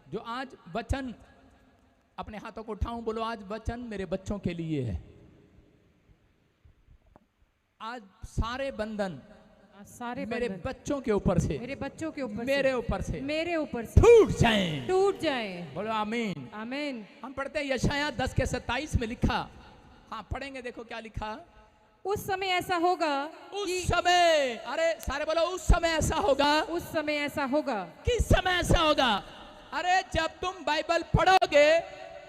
जो आज वचन, अपने हाथों को उठाऊं, बोलो आज वचन मेरे बच्चों के लिए है। आज सारे बंधन मेरे बच्चों के ऊपर से, मेरे बच्चों के ऊपर, मेरे ऊपर से टूट जाए। बोलो आमीन आमीन। हम पढ़ते हैं यशायाह 10:27 में लिखा, हाँ पढ़ेंगे, देखो क्या लिखा। उस समय ऐसा होगा, उस समय, अरे सारे बोलो उस समय ऐसा होगा। उस समय ऐसा होगा। किस समय ऐसा होगा? अरे जब तुम बाइबल पढ़ोगे,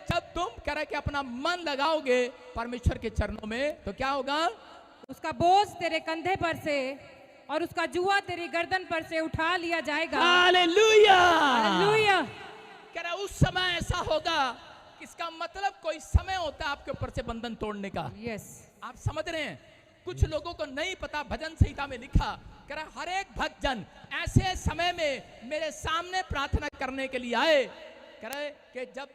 जब तुम कह रहे कि अपना मन लगाओगे परमेश्वर के चरणों में, तो क्या होगा? उसका बोझ तेरे कंधे पर से और उसका जुआ तेरी गर्दन पर से उठा लिया जाएगा। Hallelujah, hallelujah. कह रहा उस समय ऐसा होगा। इसका मतलब कोई समय होता है आपके ऊपर से बंधन तोड़ने का। यस, आप समझ रहे हैं? कुछ लोगों को नहीं पता, भजन संहिता में लिखा, कह रहा हर एक भक्त जन ऐसे समय में मेरे सामने प्रार्थना करने के लिए आए। कह रहे कि जब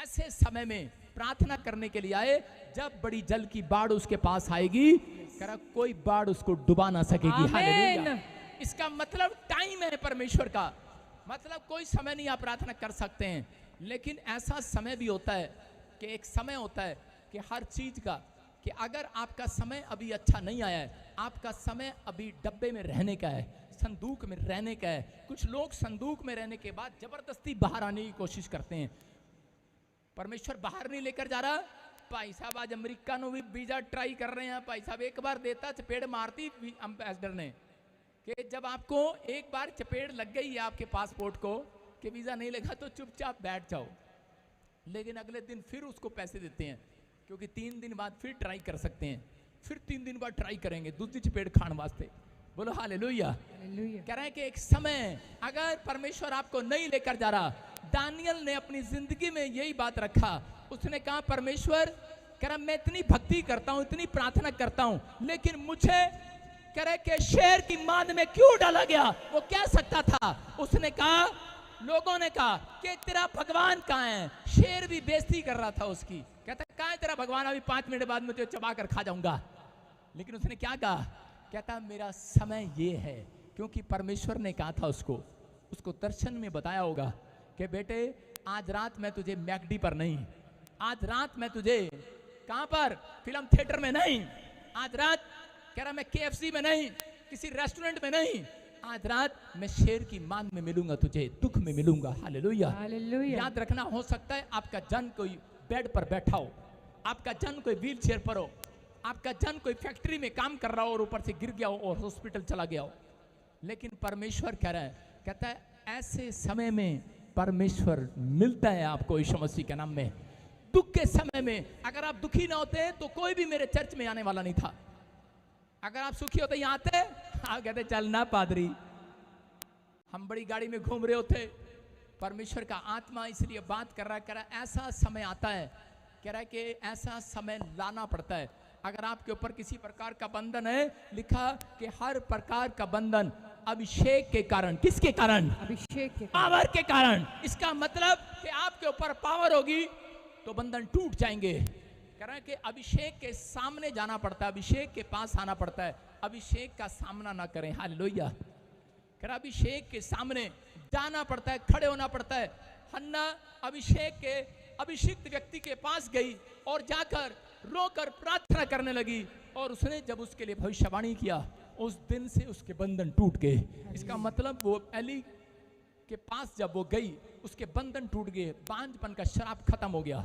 ऐसे समय में प्रार्थना करने के लिए आए, जब बड़ी जल की बाढ़ उसके पास आएगी, कह रहा कोई बाढ़ उसको डुबा ना सकेगी। हालेलुया। इसका मतलब टाइम है परमेश्वर का, मतलब कोई समय नहीं आप प्रार्थना कर सकते हैं। लेकिन ऐसा समय भी होता है कि एक समय होता है कि हर चीज का, कि अगर आपका समय अभी अच्छा नहीं आया है, आपका समय अभी डब्बे में रहने का है, संदूक में रहने का है। कुछ लोग संदूक में रहने के बाद जबरदस्ती बाहर आने की कोशिश करते हैं। परमेश्वर बाहर नहीं लेकर जा रहा। भाई साहब आज अमेरिका नो भी वीजा ट्राई कर रहे हैं। भाई साहब एक बार देता चपेड़ मारती एम्बेसडर ने कि जब आपको एक बार चपेड़ लग गई है आपके पासपोर्ट को कि वीजा नहीं लगा तो चुपचाप बैठ जाओ, लेकिन अगले दिन फिर उसको पैसे देते हैं, क्योंकि 3 दिन बाद फिर ट्राई कर सकते हैं, फिर 3 दिन बाद ट्राई करेंगे दूसरी चपेड़ खाने वास्ते। बोलो हालेलुया। कह रहे हैं कि एक समय अगर परमेश्वर आपको नहीं लेकर जा रहा, दानियल ने अपनी जिंदगी में यही बात रखा। उसने कहा परमेश्वर, कह रहा मैं इतनी भक्ति करता हूं, इतनी प्रार्थना करता हूं, लेकिन मुझे कह रहे कि शेर की मांद में क्यों डाला गया? वो कह सकता था, उसने कहा, लोगों ने कहा कि तेरा भगवान कहाँ है? शेर भी बेइज्जती कर रहा था उसकी, कहता कहाँ है तेरा भगवान? अभी 5 मिनट बाद मैं तुझे चबा कर खा जाऊंगा। लेकिन उसने क्या कहा? कहता मेरा समय ये है, क्योंकि परमेश्वर ने कहा था उसको दर्शन में बताया होगा कि बेटे आज रात मैं तुझे मैकडी पर नहीं, आज रात मैं तुझे कहां पर? फिल्म थिएटर में नहीं, आज रात कह रहा मैं KFC में नहीं, किसी रेस्टोरेंट में नहीं, आज रात मैं शेर की मान में मिलूंगा तुझे, दुख में मिलूंगा। हालेलुया। हालेलुया। याद रखना, हो सकता है आपका जन कोई बेड पर बैठा हो, आपका जन कोई व्हील चेयर पर हो, आपका जन कोई फैक्ट्री में काम कर रहा हो और ऊपर से गिर गया हो और हॉस्पिटल चला गया हो, लेकिन परमेश्वर कह रहा है, कहता है ऐसे समय में परमेश्वर मिलता है आपको यीशु मसीह के नाम में। दुख के समय में अगर आप दुखी ना होते तो कोई भी मेरे चर्च में आने वाला नहीं था। अगर आप सुखी होते यहाँ आते, आप कहते चल ना पादरी, हम बड़ी गाड़ी में घूम रहे होते। परमेश्वर का आत्मा इसलिए बात कर रहा है, ऐसा समय आता है, कह रहा है कि ऐसा समय लाना पड़ता है। अगर आपके ऊपर किसी प्रकार का बंधन है, लिखा कि हर प्रकार का बंधन अभिषेक के कारण, किसके कारण? अभिषेक के पावर के कारण। इसका मतलब कि आपके ऊपर पावर होगी तो बंधन टूट जाएंगे। कह रहा है कि अभिषेक के सामने जाना पड़ता है, अभिषेक के पास आना पड़ता है, अभिषेक का सामना ना करें। हालेलुया। कह रहा अभिषेक के सामने जाना पड़ता है, खड़े होना पड़ता है। हन्ना अभिषेक के अभिषिक्त व्यक्ति के पास गई और जाकर रोकर प्रार्थना करने लगी, और उसने जब उसके लिए भविष्यवाणी किया, उस दिन से उसके बंधन टूट गए। इसका मतलब वो एली के पास जब वो गई, उसके बंधन टूट गए, बांझपन का श्राप खत्म हो गया।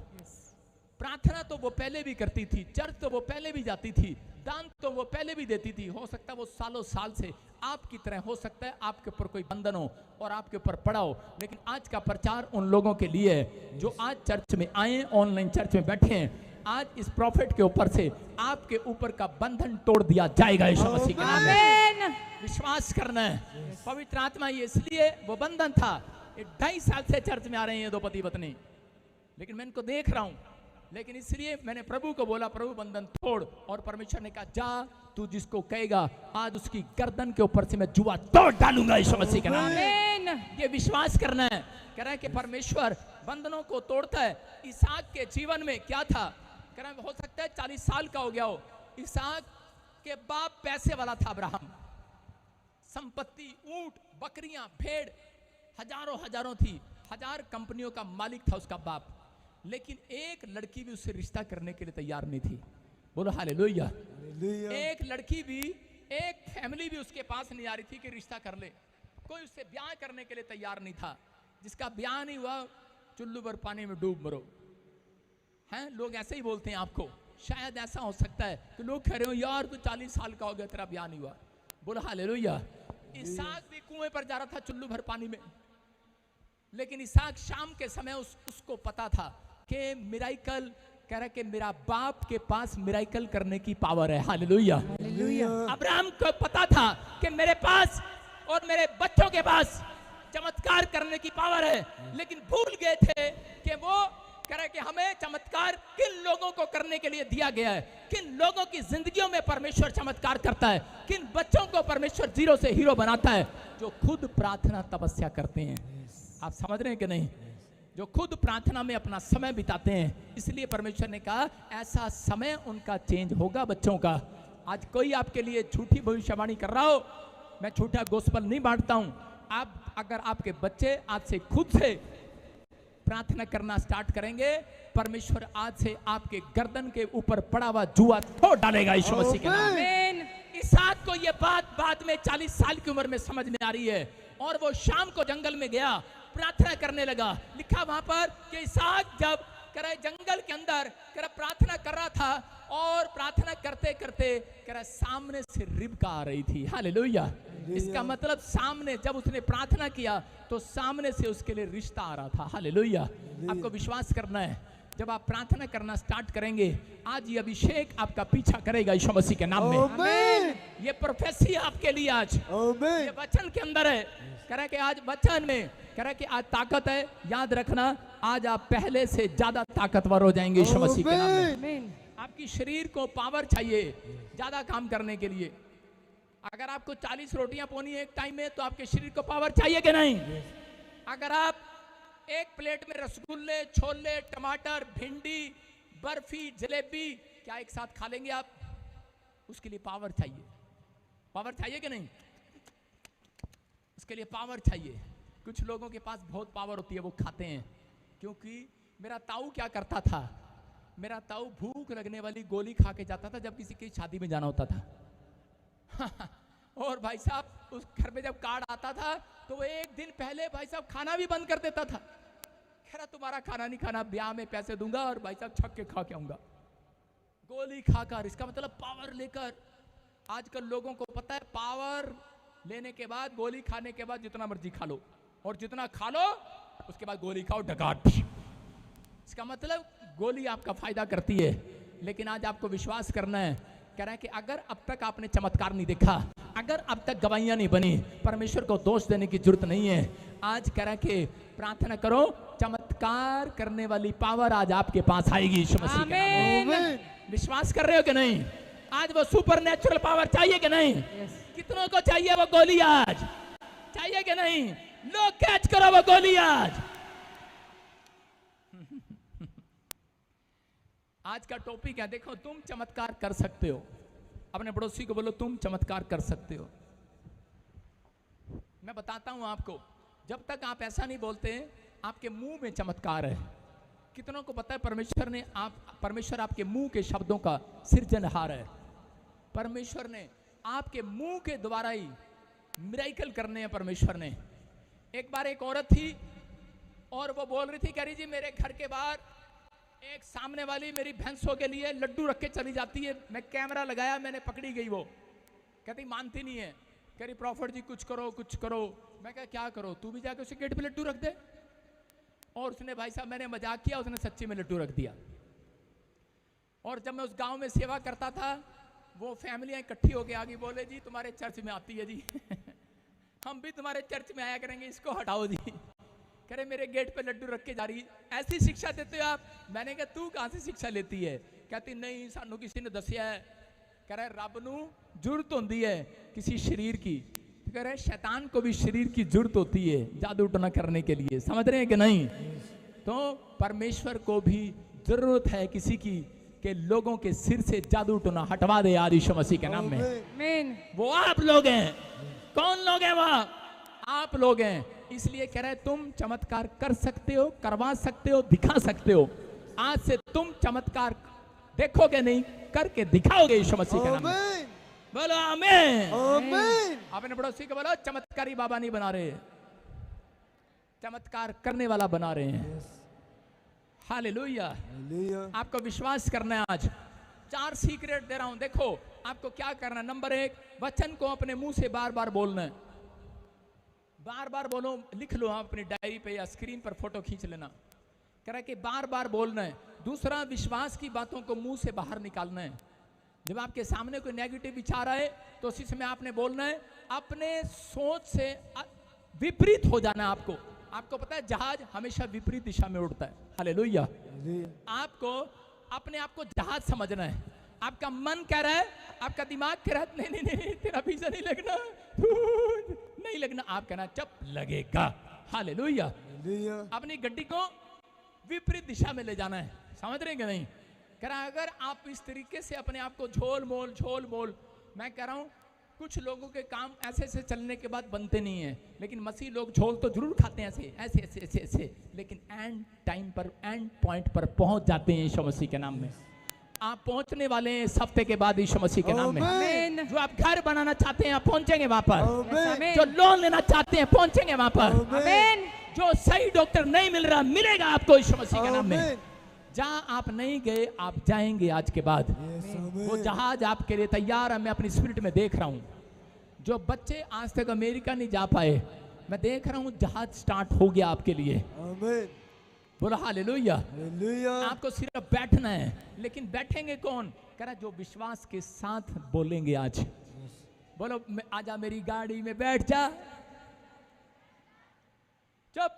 प्रार्थना तो वो पहले भी करती थी, चर्च तो वो पहले भी जाती थी, दान तो वो पहले भी देती थी। हो सकता है वो सालों साल से आपकी तरह, हो सकता है आपके ऊपर कोई बंधन हो और आपके ऊपर पड़ा हो, लेकिन आज का प्रचार उन लोगों के लिए है जो आज चर्च में आए, ऑनलाइन चर्च में बैठे हैं। आज इस प्रॉफिट के ऊपर से आपके ऊपर का बंधन तोड़ दिया जाएगा यीशु मसीह के नाम में। विश्वास करना है। पवित्र आत्मा, ये इसलिए वो बंधन था, 2.5 साल से चर्च में आ रहे हैं ये 2 पति पत्नी, लेकिन मैं इनको देख रहा हूं, लेकिन इसलिए मैंने प्रभु को बोला, प्रभु बंधन तोड़। और परमेश्वर ने कहा जा, तू जिसको कहेगा आज उसकी गर्दन के ऊपर से मैं जुआ तोड़ डालूंगा यीशु मसीह के नाम में। ये विश्वास करना है। कह रहा है कि परमेश्वर बंधनों को तोड़ता है। इसहाक के जीवन में क्या था? कह रहा है हो सकता है 40 साल का हो गया हो। इसहाक के बाप पैसे वाला था अब्राहम, संपत्ति, ऊंट, बकरियां, भेड़ हजारों हजारों थी, 1000 कंपनियों का मालिक था उसका बाप, लेकिन एक लड़की भी उससे रिश्ता करने के लिए तैयार नहीं थी। बोलो हालेलुया। एक लड़की भी, एक फैमिली भी उसके पास नहीं आ रही थी कि रिश्ता कर ले। कोई उससे ब्याह करने के लिए तैयार नहीं था। जिसका ब्याह नहीं हुआ, चुल्लू भर पानी में डूब मरो। हैं, लोग ऐसे ही बोलते हैं आपको। शायद ऐसा हो सकता है कि लोग कह रहे हो यार तू 40 साल का हो गया, तेरा ब्याह नहीं हुआ। बोलो हालेलुया। इसहाक भी कुएं पर जा रहा था चुल्लू भर पानी में, लेकिन इसहाक शाम के समय उसको पता था कि मिराइकल, कह रहा कि मेरा बाप के पास मिराइकल करने की पावर है। हालेलुया। अब्राहम को पता था कि मेरे पास और मेरे बच्चों के पास चमत्कार करने की पावर है, लेकिन भूल गए थे कि वो कह रहा है कि हमें चमत्कार किन लोगों को करने के लिए दिया गया है, किन लोगों की जिंदगियों में परमेश्वर चमत्कार करता है, किन बच्चों को परमेश्वर जीरो से हीरो बनाता है, जो खुद प्रार्थना तपस्या करते हैं। आप समझ रहे हैं कि नहीं? जो खुद प्रार्थना में अपना समय बिताते हैं। इसलिए परमेश्वर ने कहा ऐसा समय उनका चेंज होगा बच्चों का। आज कोई आपके लिए झूठी भविष्यवाणी कर रहा हो, मैं झूठा गोस्पल नहीं बांटता हूं। आप अगर आपके बच्चे आज से खुद से प्रार्थना करना स्टार्ट करेंगे, परमेश्वर आज से आपके गर्दन के ऊपर पड़ा हुआ जुआ तोड़ डालेगा यीशु मसीह के नाम में। इसहाक को ये बात बाद में 40 साल की उम्र में समझ में आ रही है, और वो शाम को जंगल में गया, प्रार्थना करने लगा। लिखा वहां पर कि इसहाक जब करे जंगल के अंदर करे प्रार्थना कर रहा था, और प्रार्थना करते करते करे सामने से रिबका आ रही थी। हालेलुया। इसका मतलब सामने जब उसने प्रार्थना किया तो सामने से उसके लिए रिश्ता आ रहा था। हालेलुया। आपको विश्वास करना है, जब आप प्रार्थना करना स्टार्ट करेंगे, आज ये अभिषेक आपका पीछा करेगा यीशु मसीह के नाम में। ये प्रोफेसी आपके लिए आज ये वचन के अंदर है। कह रहा है कि आज वचन में कह रहा है कि आज ताकत है। याद रखना, आज आप पहले से ज्यादा ताकतवर हो जाएंगे यीशु मसीह के नाम में। आपकी शरीर को पावर चाहिए ज्यादा काम करने के लिए। अगर आपको 40 रोटियां पोनी एक टाइम में, तो आपके शरीर को पावर चाहिए कि नहीं? अगर आप एक प्लेट में रसगुल्ले, छोले, टमाटर, भिंडी, बर्फी, जलेबी क्या एक साथ खा लेंगे आप? उसके लिए पावर चाहिए। पावर चाहिए कि नहीं? उसके लिए पावर चाहिए। कुछ लोगों के पास बहुत पावर होती है, वो खाते हैं। क्योंकि मेरा ताऊ क्या करता था, मेरा ताऊ भूख लगने वाली गोली खा के जाता था जब किसी की शादी में जाना होता था। और भाई साहब उस घर में जब कार्ड आता था तो वो एक दिन पहले भाई साहब खाना भी बंद कर देता था। कह रहा तुम्हारा खाना नहीं खाना, ब्याह में पैसे दूंगा और भाई साहब छक के खा के आऊंगा। गोली खाकर, इसका मतलब पावर लेकर। आजकल लोगों को पता है पावर लेने के बाद, गोली खाने के बाद जितना मर्जी खा लो, और जितना खा लो उसके बाद गोली खाओ डकाट। इसका मतलब गोली आपका फायदा करती है। लेकिन आज आपको विश्वास करना है, कह रहा है कि अगर अब तक आपने चमत्कार नहीं देखा, अगर अब तक गवाहियां नहीं बनी, परमेश्वर को दोष देने की जरूरत नहीं है। आज कह रहा है कि प्रार्थना करो, चमत्कार करने वाली पावर आज आपके पास आएगी यीशु मसीह के नाम में। विश्वास कर रहे हो कि नहीं? आज वो सुपर नेचुरल पावर चाहिए कि नहीं? कितनों को चाहिए वो गोली? आज चाहिए कि नहीं? लोग कैच करो वो गोली आज। आज का टॉपिक है, देखो तुम चमत्कार कर सकते हो। अपने पड़ोसी को बोलो तुम चमत्कार कर सकते हो। मैं बताता हूं आपको, जब तक आप ऐसा नहीं बोलते आपके मुंह में चमत्कार है। कितनों को पता है परमेश्वर आपके मुंह के शब्दों का सृजनहार है। परमेश्वर ने आपके मुंह के द्वारा ही मिरेकल करने हैं परमेश्वर ने। एक बार एक औरत थी और वो बोल रही थी, कह रही जी मेरे घर के बाहर एक सामने वाली मेरी भैंसों के लिए लड्डू रख के चली जाती है। मैं कैमरा लगाया, मैंने पकड़ी गई। वो कहती मानती नहीं है, कह रही प्रॉफिट जी कुछ करो कुछ करो। मैं कहा क्या करो? तू भी जाके उसे गेट पे लड्डू रख दे। और उसने भाई साहब, मैंने मजाक किया, उसने सच्ची में लड्डू रख दिया। और जब मैं उस गांव में सेवा करता था, वो फैमिलियां इकट्ठी होके आ गई, बोले जी तुम्हारे चर्च में आती है जी हम भी तुम्हारे चर्च में आया करेंगे, इसको हटाओ जी। कह रहे मेरे गेट पे लड्डू रख के जा रही, ऐसी शिक्षा देते हो आप? मैंने कहा तू कहां से शिक्षा लेती है? कहती नहीं सानू किसी ने दसिया है। कह रहे रब नू जरूरत होती है किसी शरीर की। कह रहे शैतान को भी शरीर की जरूरत होती है जादू टोना करने के लिए। समझ रहे हैं कि नहीं? तो परमेश्वर को भी जरूरत है किसी की कि लोगों के सिर से जादू टोना हटवा दे आज यीशु मसीह के नाम में। वो आप लोग हैं। कौन लोग हैं? वो आप लोग हैं। इसलिए कह रहे तुम चमत्कार कर सकते हो, करवा सकते हो, दिखा सकते हो। आज से तुम चमत्कार देखोगे नहीं, करके दिखाओगे यीशु मसीह के नाम में। आमीन बोलो आमीन। आमीन अपने पड़ोसी को बोलो चमत्कारी बाबा नहीं बना रहे, चमत्कार करने वाला बना रहे हैं। हालेलुया। हालेलुया आपको विश्वास करना है। आज 4 सीक्रेट दे रहा हूं, देखो आपको क्या करना है। नंबर 1, वचन को अपने मुंह से बार बार बोलना है। बार बार बोलो, लिख लो आप अपनी डायरी पे या स्क्रीन पर फोटो खींच लेना। कह रहा है कि बार बार बोलना है। दूसरा, विश्वास की बातों को मुंह से बाहर निकालना है। जब आपके सामने कोई नेगेटिव विचार आए तो उसी समय आपने बोलना है, अपने सोच से विपरीत हो जाना है आपको। आपको पता है जहाज हमेशा विपरीत दिशा में उड़ता है। हालेलुया। आपको अपने आप को जहाज समझना है। आपका मन कह रहा है, आपका दिमाग कह रहा है नहीं नहीं नहीं तेरा वीजा नहीं लगना, नहीं लगना। आप कहना चुप लगेगा। हालेलुया। हालेलुया अपनी गड्डी को विपरीत दिशा में ले जाना है। समझ रहे कि नहीं? कह रहा अगर आप इस तरीके से अपने आप को झोल मोल, मैं कह रहा हूं कुछ लोगों के काम ऐसे ऐसे चलने के बाद बनते नहीं है, लेकिन मसीह लोग झोल तो जरूर खाते हैं ऐसे ऐसे ऐसे ऐसे ऐसे, लेकिन एंड टाइम पर, एंड पॉइंट पर पहुंच जाते हैं यीशु मसीह के नाम में। आप पहुंचने वाले हैं इस हफ्ते के बाद यीशु मसीह के नाम में। आमीन। जो आप घर बनाना चाहते हैं आप पहुंचेंगे वहां पर। आमीन जो लोन लेना चाहते हैं पहुंचेंगे वहां पर। आमीन। जो सही डॉक्टर नहीं मिल रहा मिलेगा आपको यीशु मसीह के नाम में। आमीन जहां आप नहीं गए आप जाएंगे आज के बाद। वो जहाज आपके लिए तैयार है, मैं अपनी स्पिरिट में देख रहा हूं। जो बच्चे आज तक अमेरिका नहीं जा पाए, मैं देख रहा हूं जहाज स्टार्ट हो गया आपके लिए। आमीन बोलो हालेलुया। हालेलुया आपको सिर्फ बैठना है, लेकिन बैठेंगे कौन? कह रहा जो विश्वास के साथ बोलेंगे आज। बोलो आजा मेरी गाड़ी में बैठ जा। चुप।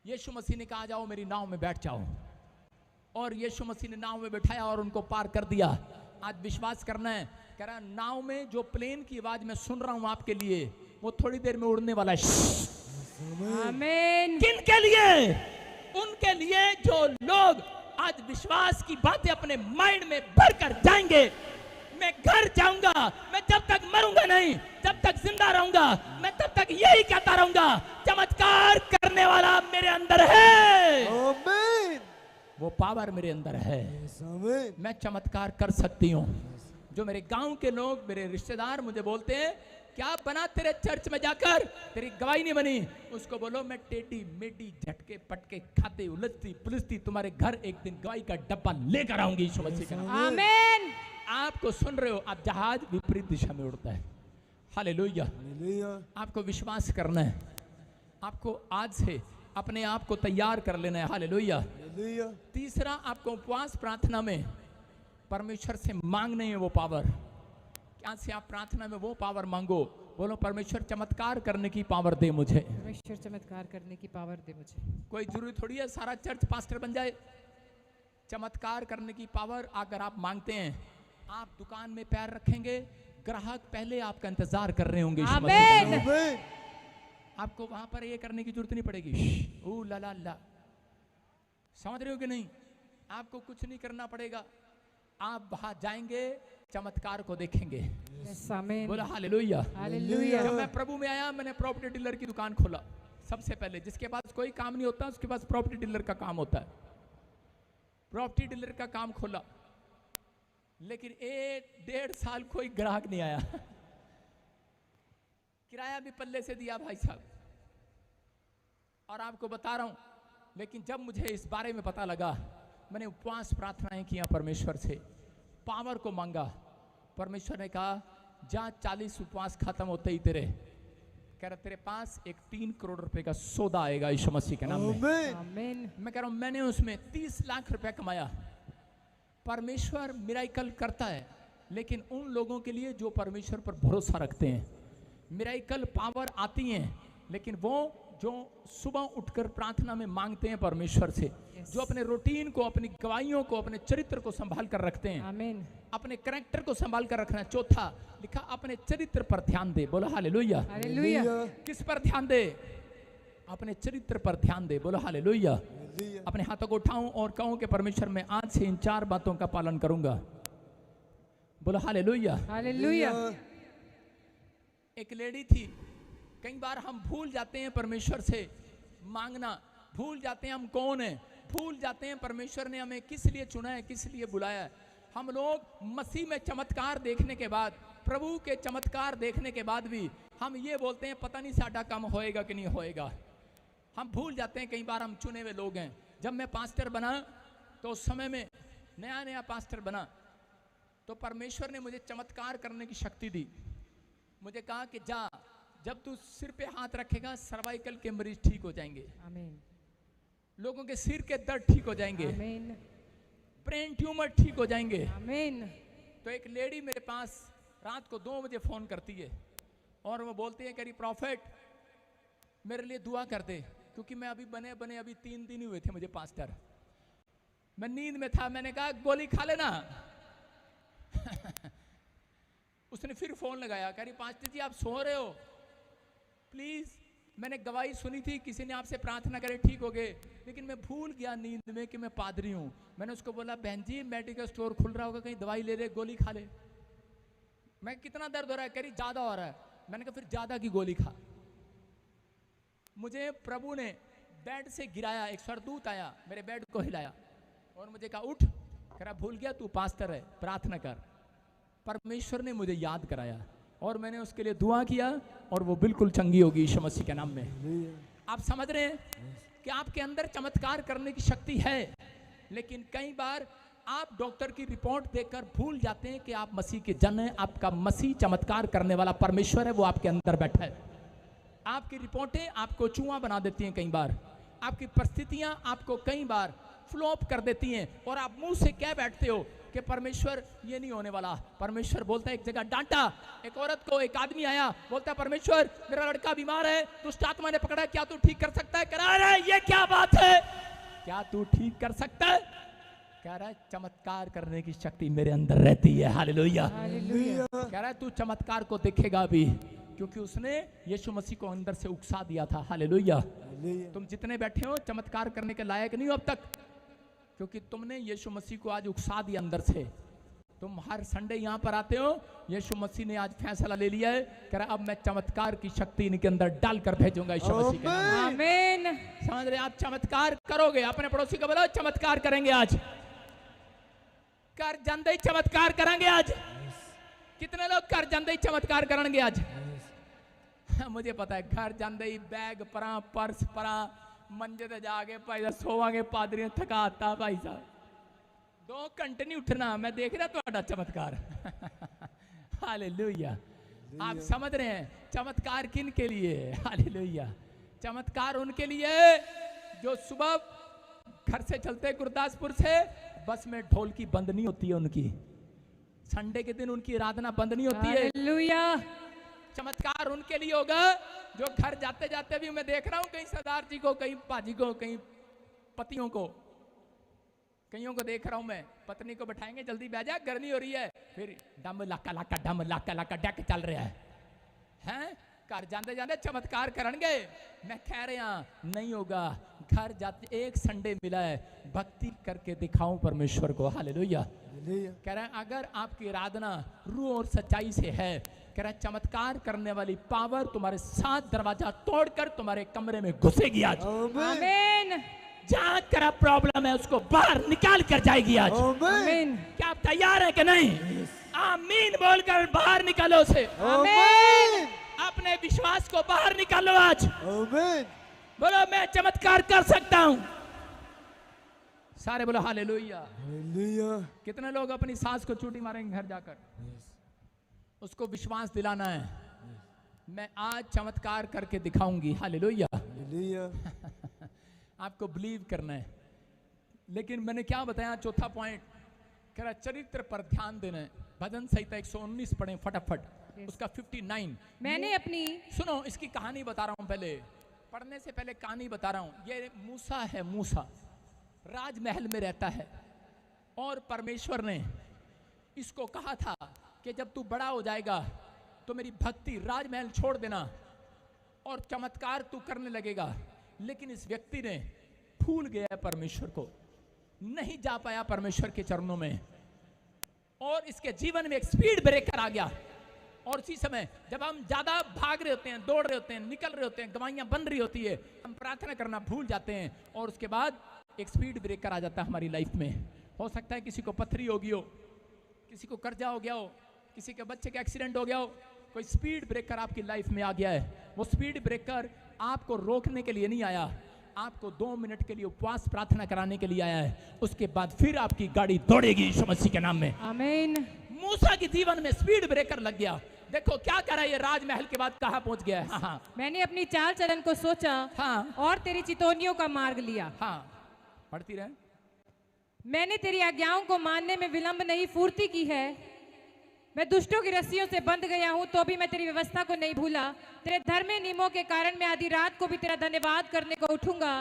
यीशु मसीह ने कहा जाओ मेरी नाव में बैठ जाओ, और यीशु मसीह ने नाव में बैठाया और उनको पार कर दिया। आज विश्वास करना है। कह रहा नाव में जो प्लेन की आवाज मैं सुन रहा हूं आपके लिए, वो थोड़ी देर में उड़ने वाला है। आमीन। किन के लिए? उनके लिए जो लोग आज विश्वास की बातें अपने माइंड में भरकर जाएंगे। मैं घर जाऊंगा, मैं जब तक मरूंगा नहीं, जब तक जिंदा रहूंगा, मैं तब तक यही कहता रहूंगा, चमत्कार करने वाला मेरे अंदर है। आमीन वो पावर मेरे अंदर है। आमीन मैं चमत्कार कर सकती हूँ। जो मेरे गांव के लोग, मेरे रिश्तेदार मुझे बोलते हैं क्या बना तेरे चर्च में जाकर, तेरी गवाही नहीं बनी। उसको बोलो मैं टेढ़ी मेढ़ी झटके पटके खाते उलझती पुलझती तुम्हारे घर एक दिन गवाही का डब्बा लेकर आऊंगी यीशु मसीह के नाम में। आमीन। आपको सुन रहे हो, आप जहाज विपरीत दिशा में उड़ता है। हालेलुया। हालेलुया आपको विश्वास करना है। आपको आज से अपने आप को तैयार कर लेना है। हालेलुया। हालेलुया तीसरा, आपको उपवास प्रार्थना में परमेश्वर से मांगने है वो पावर। क्या से आप प्रार्थना में वो पावर मांगो। बोलो परमेश्वर चमत्कार करने की पावर दे मुझे। परमेश्वर चमत्कार करने की पावर दे मुझे। कोई जरूरी थोड़ी है सारा चर्च पास्टर बन जाए। चमत्कार करने की पावर अगर आप मांगते हैं, आप दुकान में पैर रखेंगे, ग्राहक पहले आपका इंतजार कर रहे होंगे। यीशु मसीह के नाम में। आमीन आपको वहां पर ये करने की जरूरत नहीं पड़ेगी। ओ ला ला ला, समझ रहे हो कि नहीं? आपको कुछ नहीं करना पड़ेगा। आप वहां जाएंगे, चमत्कार को देखेंगे। यस आमीन। बोला हालेलुया। हालेलुया। जब मैं प्रभु में आया, मैंने प्रॉपर्टी डीलर की दुकान खोला। सबसे पहले जिसके पास कोई काम नहीं होता उसके पास प्रॉपर्टी डीलर का काम होता है। प्रॉपर्टी डीलर का काम खोला, लेकिन 1-1.5 साल कोई ग्राहक नहीं आया। किराया भी पल्ले से दिया भाई साहब। और आपको बता रहा हूं, लेकिन जब मुझे इस बारे में पता लगा, मैंने उपवास प्रार्थनाएं किया, परमेश्वर से पावर को मांगा। परमेश्वर ने कहा जा 40 उपवास खत्म होते ही तेरे, कह रहा तेरे पास एक 3 करोड़ रुपए का सौदा आएगा यीशु मसीह के नाम में। आमीन आमीन। मैं कह रहा हूं मैंने उसमें 30 लाख रुपए कमाया। परमेश्वर मिराइकल करता है, लेकिन उन लोगों के लिए जो परमेश्वर पर भरोसा रखते हैं। मिराइकल पावर आती हैं, लेकिन वो जो सुबह उठकर प्रार्थना में मांगते हैं परमेश्वर से, जो अपने रूटीन को, अपनी गवाहियों को, अपने चरित्र को संभाल कर रखते हैं, आमीन। अपने करैक्टर को संभाल कर रखना। चौथा लिखा अपने चरित्र पर ध्यान दे। बोलो हालेलुया। हालेलुया। किस पर ध्यान दे? अपने चरित्र पर ध्यान दे। बोलो हालेलुया। हालेलुया अपने हाथों को उठाऊं और कहूं कि परमेश्वर मैं आज से इन 4 बातों का पालन करूंगा। बोलो हालेलुया। हालेलुया। एक लेडी थी, कई बार हम भूल जाते हैं परमेश्वर से मांगना, भूल जाते हैं हम कौन हैं, भूल जाते हैं परमेश्वर ने हमें किस लिए चुना है, किस लिए बुलाया है। हम लोग मसीह में चमत्कार देखने के बाद, प्रभु के चमत्कार देखने के बाद भी हम ये बोलते हैं पता नहीं साडा काम होएगा कि नहीं होएगा। हम भूल जाते हैं कई बार हम चुने हुए लोग हैं। जब मैं पास्टर बना तो उस समय में नया नया पास्टर बना तो परमेश्वर ने मुझे चमत्कार करने की शक्ति दी। मुझे कहा कि जा, जब तू सिर पे हाथ रखेगा सर्वाइकल के मरीज ठीक हो जाएंगे, आमीन, लोगों के सिर के दर्द ठीक हो जाएंगे, आमीन, ब्रेन ट्यूमर ठीक हो जाएंगे। आमीन। तो एक लेडी मेरे पास रात को 2 बजे फोन करती है और वो बोलती है कह रही प्रॉफिट मेरे लिए दुआ कर दे, क्योंकि मैं अभी बने अभी 3 दिन ही हुए थे मुझे पास्टर। मैं नींद में था, मैंने कहा गोली खा लेना। उसने फिर फोन लगाया, कह रही पास्टर जी आप सो रहे हो प्लीज, मैंने गवाही सुनी थी किसी ने आपसे प्रार्थना करे ठीक हो गए, लेकिन मैं भूल गया नींद में कि मैं पादरी हूं। मैंने उसको बोला बहन जी मेडिकल स्टोर खुल रहा होगा, कहीं दवाई ले ले, गोली खा ले। मैं कितना दर्द हो रहा है, कह रही ज्यादा हो रहा है। मैंने कहा फिर ज्यादा की गोली खा। मुझे प्रभु ने बेड से गिराया, एक स्वर्गदूत आया मेरे बेड को हिलाया और मुझे कहा उठ, कह रहा भूल गया तू पास्टर है, प्रार्थना कर। परमेश्वर ने मुझे याद कराया और मैंने उसके लिए दुआ किया और वो बिल्कुल चंगी होगी यीशु मसीह के नाम में। आप समझ रहे हैं कि आपके अंदर चमत्कार करने की शक्ति है, लेकिन कई बार आप डॉक्टर की रिपोर्ट देखकर भूल जाते हैं कि आप मसीह के जन हैं। आपका मसीह चमत्कार करने वाला परमेश्वर है, वो आपके अंदर बैठा है। आपकी रिपोर्टें आपको चूहा बना देती हैं, कई बार आपकी परिस्थितियां आपको कई बार फ्लॉप कर देती हैं और आप मुंह से कह बैठते हो कि परमेश्वर ये नहीं होने वाला। परमेश्वर बोलता है, एक जगह डांटा एक औरत को, एक आदमी आया बोलता है परमेश्वर मेरा लड़का बीमार है, दुष्ट आत्मा ने पकड़ा, क्या तू ठीक कर सकता है? कह रहा है ये क्या बात है, क्या तू ठीक कर सकता है? कह रहा है चमत्कार करने की शक्ति मेरे अंदर रहती है। हालेलुया। कह रहा है तू चमत्कार को देखेगा भी, क्योंकि उसने यीशु मसीह को अंदर से उकसा दिया था। हालेलुया। तुम जितने बैठे हो चमत्कार करने के लायक नहीं हो अब तक, क्योंकि तुमने यीशु मसीह को आज उकसा दिया अंदर से। तुम हर संडे यहाँ पर आते हो, यीशु मसीह ने आज फैसला ले लिया है, कह रहा अब मैं चमत्कार की शक्ति इनके अंदर डालकर भेजूंगा यीशु मसीह के नाम में। आमीन। समझ रहे? आप चमत्कार करोगे। अपने पड़ोसी को बोलो चमत्कार करेंगे आज, कर जानते ही चमत्कार करेंगे आज। कितने लोग कर जानते ही चमत्कार करेंगे आज? मुझे पता है, घर जानते ही बैग परा, पर्स परा, मंजे ते जाके भाई साहब सोवांगे, पादरी ने थका आता भाई साहब 2 घंटे नहीं उठना। मैं देख रहा तुम्हारा चमत्कार। हालेलुया। आप समझ रहे हैं चमत्कार किन के लिए? हालेलुया। चमत्कार उनके लिए जो सुबह घर से चलते गुरदासपुर से बस में ढोल की बंद नहीं होती है उनकी, संडे के दिन उनकी आराधना बंद नहीं होती है। हालेलुया। चमत्कार उनके लिए होगा जो घर जाते जाते भी, मैं देख रहा हूं कहीं सरदार जी को, कहीं पाजी को, कहीं पतियों को, कईयों को देख रहा हूं मैं, पत्नी को बैठाएंगे जल्दी बैठ जा गर्मी हो रही है, फिर डम लाका लाका डम लाका लाका डक चल रहा है। हैं घर जाते जाते चमत्कार करेंगे। मैं कह रहा नहीं होगा। घर जाते एक संडे मिला है, भक्ति करके दिखाऊं परमेश्वर को। हालेलुया। कह रहा है अगर आपकी आराधना रूह और सच्चाई से है, कह रहा है चमत्कार करने वाली पावर तुम्हारे 7 दरवाजा तोड़कर तुम्हारे कमरे में घुसेगी आज। आमीन। जहां तेरा प्रॉब्लम है उसको बाहर निकाल कर जाएगी आज। आमीन। क्या आप तैयार हैं कि नहीं? आमीन बोलकर बाहर निकालो उसे। आमीन। अपने विश्वास को बाहर निकालो आज। आमीन। बोलो मैं चमत्कार कर सकता हूं। सारे बोलो हालेलुया। हालेलुया। कितने लोग अपनी सास को चूटी मारेंगे घर जाकर? उसको विश्वास दिलाना है, मैं आज चमत्कार करके दिखाऊंगी। हालेलुया। हालेलुया। आपको बिलीव करना है। लेकिन मैंने क्या बताया? चौथा पॉइंट कह रहा चरित्र पर ध्यान देना है। भजन संहिता 119 पढ़ें फटाफट, उसका 59। मैंने अपनी, सुनो इसकी कहानी बता रहा हूं, पहले पढ़ने से पहले कहानी बता रहा हूं। ये मूसा है, मूसा राजमहल में रहता है और परमेश्वर ने इसको कहा था कि जब तू बड़ा हो जाएगा तो मेरी भक्ति, राजमहल छोड़ देना और चमत्कार तू करने लगेगा। लेकिन इस व्यक्ति ने भूल गया परमेश्वर को, नहीं जा पाया परमेश्वर के चरणों में और इसके जीवन में एक स्पीड ब्रेकर आ गया। और उसी समय जब हम ज्यादा भाग रहे होते हैं, दौड़ रहे होते हैं, निकल रहे होते हैं, गवाहियां बन रही होती है, हम प्रार्थना करना भूल जाते हैं और उसके बाद एक स्पीड ब्रेकर आ जाता है हमारी लाइफ में। हो सकता है किसी को पथरी हो गई हो, किसी को कर्जा हो गया हो, किसी के बच्चे का एक्सीडेंट हो गया हो, कोई स्पीड ब्रेकर आपकी लाइफ में आ गया है। वो स्पीड ब्रेकर आपको रोकने के लिए नहीं आया, आपको 2 मिनट के लिए उपवास प्रार्थना कराने के लिए आया है। उसके बाद फिर आपकी गाड़ी दौड़ेगी यीशु मसीह के नाम में। आमीन। मूसा के जीवन में स्पीड ब्रेकर लग गया। देखो क्या करा, ये राजमहल के बाद कहां पहुंच गया है। हाँ हाँ मैंने अपनी चाल चलन को सोचा हाँ और तेरी चितौनियों का मार्ग लिया। हाँ, पढ़ती रहे। मैंने तेरी आज्ञाओं को मानने में विलंब नहीं, फूर्ति की है। मैं दुष्टों की रस्सियों से बंध गया हूँ, तो भी मैं तेरी व्यवस्था को नहीं भूला। तेरे धर्म नियमों के कारण मैं आधी रात को भी तेरा धन्यवाद करने को उठूंगा।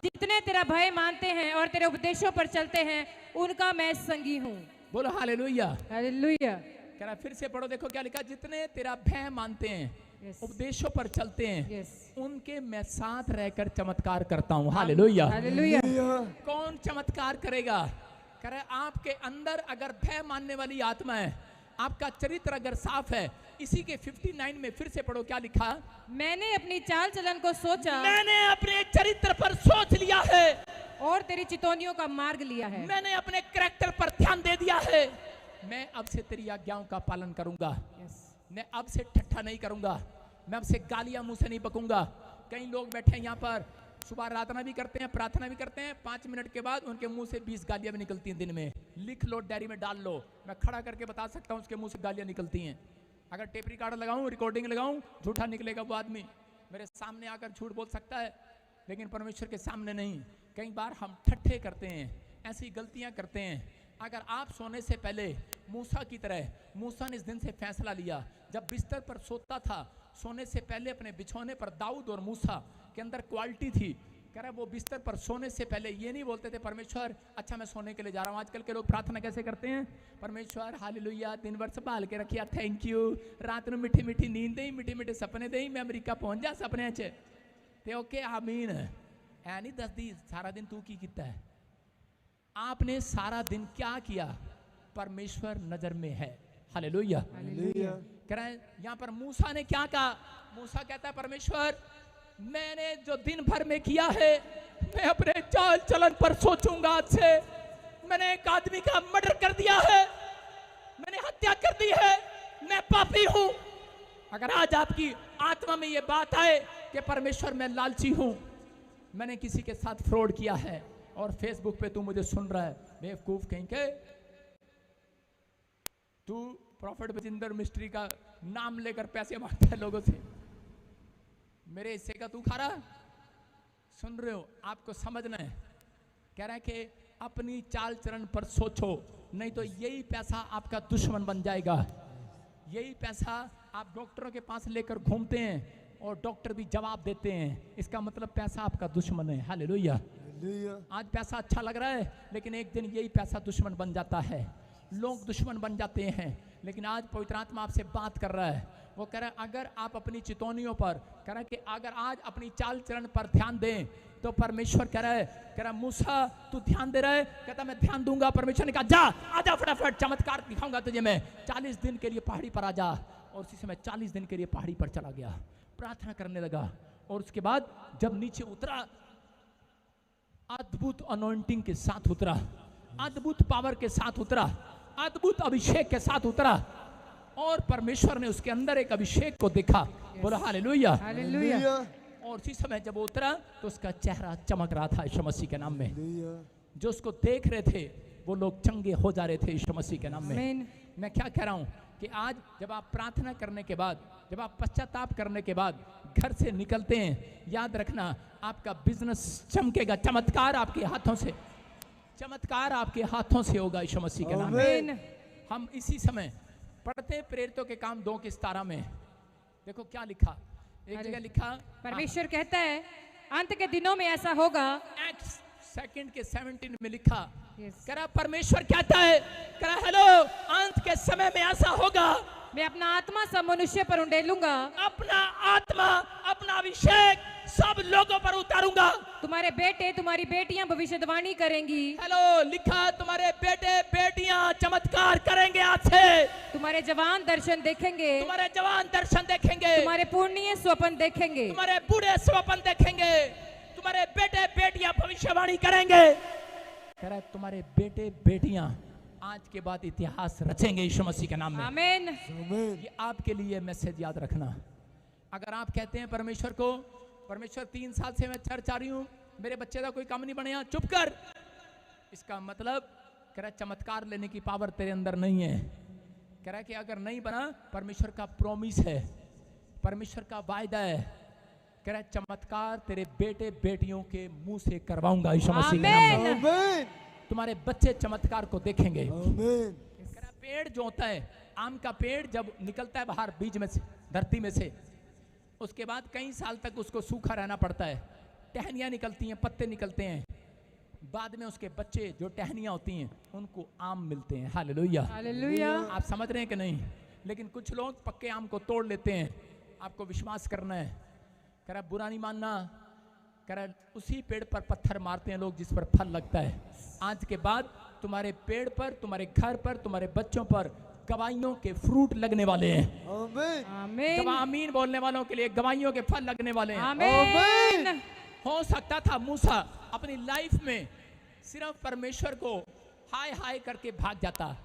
जितने तेरा भय मानते हैं और तेरे उपदेशों पर चलते हैं, उनका मैं संगी हूँ। बोलो हालेलुया। हालेलुया। कह रहा फिर से पढ़ो, देखो क्या लिखा, जितने तेरा भय मानते हैं, Yes. उपदेशों पर चलते हैं, Yes. उनके मैं साथ रहकर चमत्कार करता हूँ। हालेलुया। हालेलुया। कौन चमत्कार करेगा? कह रहा आपके अंदर अगर भय मानने वाली आत्मा है, आपका चरित्र अगर साफ है, इसी के 59 में फिर से पढ़ो क्या लिखा, मैंने अपनी चाल चलन को सोचा, मैंने अपने चरित्र पर सोच लिया है और तेरी चितौनियों का मार्ग लिया है। मैंने अपने कैरेक्टर पर ध्यान दे दिया है। मैं अब से तेरी आज्ञाओं का पालन करूंगा। Yes. मैं अब से ठट्ठा नहीं करूंगा, मैं अब से गालियां मुंह से नहीं बकूंगा। कई लोग बैठे हैं यहाँ पर, सुबह प्रार्थना भी करते हैं, प्रार्थना भी करते हैं, 5 मिनट के बाद उनके मुंह से 20 गालियां भी निकलती हैं दिन में। लिख लो, डायरी में डाल लो, मैं खड़ा करके बता सकता हूँ उसके मुंह से गालियां निकलती हैं। अगर टेप रिकॉर्डर लगाऊं, रिकॉर्डिंग लगाऊं, झूठा निकलेगा वो आदमी। मेरे सामने आकर झूठ बोल सकता है, लेकिन परमेश्वर के सामने नहीं। कई बार हम ठट्ठे करते हैं, ऐसी गलतियां करते हैं। अगर आप सोने से पहले मूसा की तरह, मूसा ने इस दिन से फैसला लिया, जब बिस्तर पर सोता था, सोने से पहले अपने बिछौने पर दाऊद और मूसा के अंदर क्वालिटी थी। कह रहा वो बिस्तर पर सोने से पहले ये नहीं बोलते थे परमेश्वर अच्छा मैं सोने के लिए जा रहा हूँ। आजकल के लोग प्रार्थना कैसे करते हैं, परमेश्वर हालेलुया दिन भर संभाल के रखिया, थैंक यू, रात में मीठी मीठी नींद दे, मीठे मीठे सपने दे, मैं अमरीका पहुंच जा सपने च ते ओके आमीन। ऐ नहीं दसदी सारा दिन तू की किता है, आपने सारा दिन क्या किया, परमेश्वर नजर में है। हालेलुया। हालेलुया। कह रहे हैं यहाँ पर मूसा ने क्या कहा, मूसा कहता है परमेश्वर मैंने जो दिन भर में किया है, मैं अपने चाल चलन पर सोचूंगा। आज से मैंने एक आदमी का मर्डर कर दिया है, मैंने हत्या कर दी है, मैं पापी हूं। अगर आज आपकी आत्मा में ये बात आए कि परमेश्वर मैं लालची हूं, मैंने किसी के साथ फ्रॉड किया है, और फेसबुक पे तू मुझे सुन रहा है, बेवकूफ कहीं के, तू प्रॉफिट बजिंदर मिस्ट्री का नाम लेकर पैसे मांगता है लोगों से, मेरे हिस्से का तू खा रहा है। सुन रहे हो, आपको समझना है। कह रहा है कि अपनी चाल चरण पर सोचो, नहीं तो यही पैसा आपका दुश्मन बन जाएगा। यही पैसा आप डॉक्टरों के पास लेकर घूमते हैं और डॉक्टर भी जवाब देते हैं, इसका मतलब पैसा आपका दुश्मन है। हालेलुया। हालेलुया। आज पैसा अच्छा लग रहा है, लेकिन एक दिन यही पैसा दुश्मन बन जाता है, लोग दुश्मन बन जाते हैं। लेकिन आज पवित्र आत्मा आपसे बात कर रहा है, वो कह रहा है अगर आप अपनी चितौनियों पर, कह रहा है कि अगर आज अपनी चाल चरण पर ध्यान दें तो परमेश्वर कह रहा है मूसा तू ध्यान दे रहा है, कहता मैं ध्यान दूंगा। परमेश्वर ने कहा जा आजा फटाफट, चमत्कार दिखाऊंगा तुझे मैं, 40 दिन के लिए पहाड़ी पर आजा। और उसी समय 40 दिन के लिए पहाड़ी पर चला गया, प्रार्थना करने लगा, और उसके बाद जब नीचे उतरा, अद्भुत अनॉइंटिंग के साथ उतरा, अद्भुत पावर के साथ उतरा, अद्भुत अभिषेक के साथ उतरा, और परमेश्वर ने उसके अंदर एक अभिषेक को देखा। बोलो हालेलुया। हालेलुया। और उसी समय जब वो उतरा तो उसका चेहरा चमक रहा था यीशु मसीह के नाम में। हालेलुया। जो उसको देख रहे थे वो लोग चंगे हो जा रहे थे यीशु मसीह के नाम में। आमीन। मैं क्या कह रहा हूँ कि आज जब आप प्रार्थना करने के बाद, जब आप पश्चाताप करने के बाद घर से निकलते हैं, याद रखना आपका बिजनेस चमकेगा, चमत्कार आपके हाथों से, चमत्कार आपके हाथों से होगा यीशु मसीह के नाम में। आमीन। हम इसी समय पढ़ते प्रेरितों के काम 2:17 में, देखो क्या लिखा, एक जगह लिखा, परमेश्वर कहता है अंत के दिनों में ऐसा होगा। एक्ट्स 2 के 17 में लिखा, Yes. करा परमेश्वर कहता है, करा हेलो अंत के समय में ऐसा होगा, मैं अपना आत्मा सब मनुष्य पर उंडेलूंगा, अपना आत्मा, अपना अभिषेक सब लोगों पर उतारूंगा। तुम्हारे बेटे तुम्हारी बेटियां भविष्यवाणी करेंगी। हेलो, लिखा तुम्हारे बेटे बेटियां चमत्कार करेंगे आज से। तुम्हारे जवान दर्शन देखेंगे। तुम्हारे जवान दर्शन देखेंगे। तुम्हारे पूर्णीय स्वप्न देखेंगे। तुम्हारे बूढ़े स्वप्न देखेंगे। तुम्हारे बेटे बेटियां भविष्यवाणी करेंगे। कह रहा है तुम्हारे बेटे बेटियां आज के बाद इतिहास रचेंगे यीशु मसीह के नाम में। आमीन। आमीन। ये आपके लिए मैसेज याद रखना। अगर आप कहते हैं परमेश्वर को, परमेश्वर 3 साल से मैं चर्च आ रही हूं, मेरे बच्चे का कोई काम नहीं बने, चुप कर, इसका मतलब कह रहा चमत्कार लेने की पावर तेरे अंदर नहीं है। कह रहा है कि अगर नहीं बना, परमेश्वर का प्रॉमिस है, परमेश्वर का वायदा है, कह रहा है चमत्कार तेरे बेटे बेटियों के मुंह से करवाऊंगा यीशु मसीह के नाम में। आमीन। तुम्हारे बच्चे चमत्कार को देखेंगे। आमीन। कह रहा पेड़ जो होता है, आम का पेड़ जब निकलता है बाहर बीज में से, धरती में से, उसके बाद कई साल तक उसको सूखा रहना पड़ता है, टहनियाँ निकलती हैं, पत्ते निकलते हैं, बाद में उसके बच्चे जो टहनियाँ होती हैं उनको आम मिलते हैं। हालेलुया। हालेलुया। आप समझ रहे हैं कि नहीं? लेकिन कुछ लोग पक्के आम को तोड़ लेते हैं। आपको विश्वास करना है। कह रहा बुरा नहीं मानना। कह रहा उसी पेड़ पर पत्थर मारते हैं लोग जिस पर फल लगता है। आज के बाद तुम्हारे पेड़ पर, तुम्हारे घर पर, तुम्हारे बच्चों पर गवाहियों के फ्रूट लगने वाले हैं। आमीन। आमीन। आमीन बोलने वालों के लिए गवाहियों के फल लगने वाले हैं। आमीन। हो सकता था मूसा अपनी लाइफ में सिर्फ परमेश्वर को हाय हाय करके भाग जाता,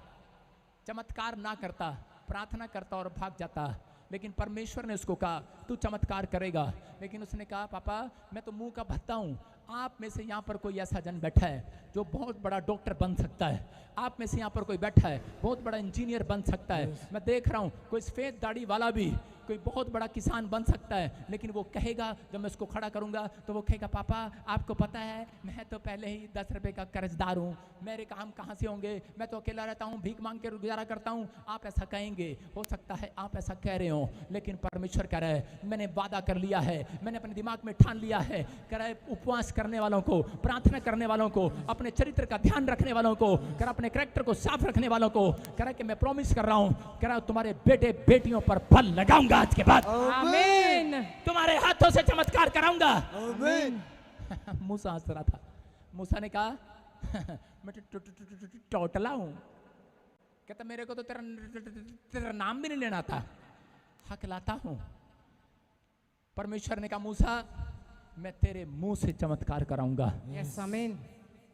चमत्कार ना करता, प्रार्थना करता और भाग जाता, लेकिन परमेश्वर ने उसको कहा तू चमत्कार करेगा। लेकिन उसने कहा पापा मैं तो मुंह का भत्ता हूँ, आप में से यहाँ पर कोई ऐसा जन बैठा है जो बहुत बड़ा डॉक्टर बन सकता है, आप में से यहाँ पर कोई बैठा है बहुत बड़ा इंजीनियर बन सकता है, मैं देख रहा हूँ कोई सफेद दाढ़ी वाला भी कोई बहुत बड़ा किसान बन सकता है, लेकिन वो कहेगा जब मैं उसको खड़ा करूंगा तो वो कहेगा पापा आपको पता है मैं तो पहले ही 10 रुपए का कर्जदार हूँ, मेरे काम कहाँ से होंगे, मैं तो अकेला रहता हूँ, भीख मांग के गुजारा करता हूँ। आप ऐसा कहेंगे, हो सकता है आप ऐसा कह रहे हो, लेकिन परमेश्वर कह रहा है मैंने वादा कर लिया है, मैंने अपने दिमाग में ठान लिया है। कह रहा है उपवास करने वालों को, प्रार्थना करने वालों को, अपने चरित्र का ध्यान रखने वालों को, कह रहा अपने कैरेक्टर को साफ रखने वालों को, कह रहा है कि मैं प्रॉमिस कर रहा हूँ, कह रहा तुम्हारे बेटे बेटियों पर फल लगाऊंगा आज के बाद, आमीन। तुम्हारे हाथों से चमत्कार कराऊंगा। आमीन। मूसा हंस रहा था। मूसा ने कहा मैं टोटला हूं। कहता मेरे को तो तेरा नाम भी नहीं लेना था, हक लाता हूं। परमेश्वर ने कहा मूसा मैं तेरे मुंह से चमत्कार कराऊंगा। यस आमीन।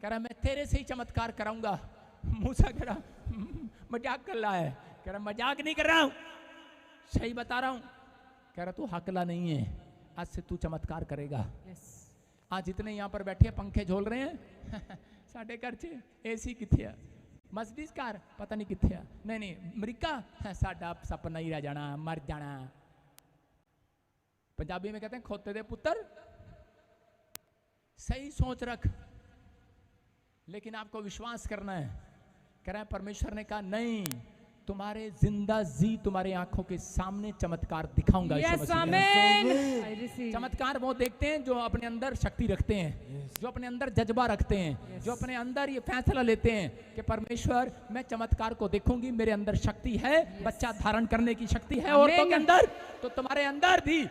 कह रहा मैं तेरे से ही चमत्कार कराऊंगा। मूसा कह रहा मजाक कर रहा है। कह रहा मजाक नहीं कर रहा हूं, सही बता रहा हूं। कह रहा तू हकला नहीं है, आज से तू चमत्कार करेगा। यस। आज जितने यहाँ पर बैठे पंखे झोल रहे हैं साढ़े घर च एसी किथे है, मर्सिडीज कार पता नहीं किथे है, नहीं अमरीका साडा सपना ही रह जाना, मर जाना। पंजाबी में कहते हैं खोते दे पुत्र। सही सोच रख, लेकिन आपको विश्वास करना है। कह रहा है परमेश्वर ने कहा नहीं, तुम्हारे जिंदा जी तुम्हारे आंखों के सामने चमत्कार दिखाऊंगा। यस आमीन। I receive. चमत्कार वो देखते हैं जो अपने अंदर शक्ति रखते हैं, जो अपने अंदर जज्बा रखते हैं, जो अपने अंदर ये फैसला लेते हैं कि परमेश्वर मैं चमत्कार को देखूंगी, मेरे अंदर शक्ति है, बच्चा धारण करने की शक्ति है औरतों के अंदर, तो तुम्हारे अंदर भी,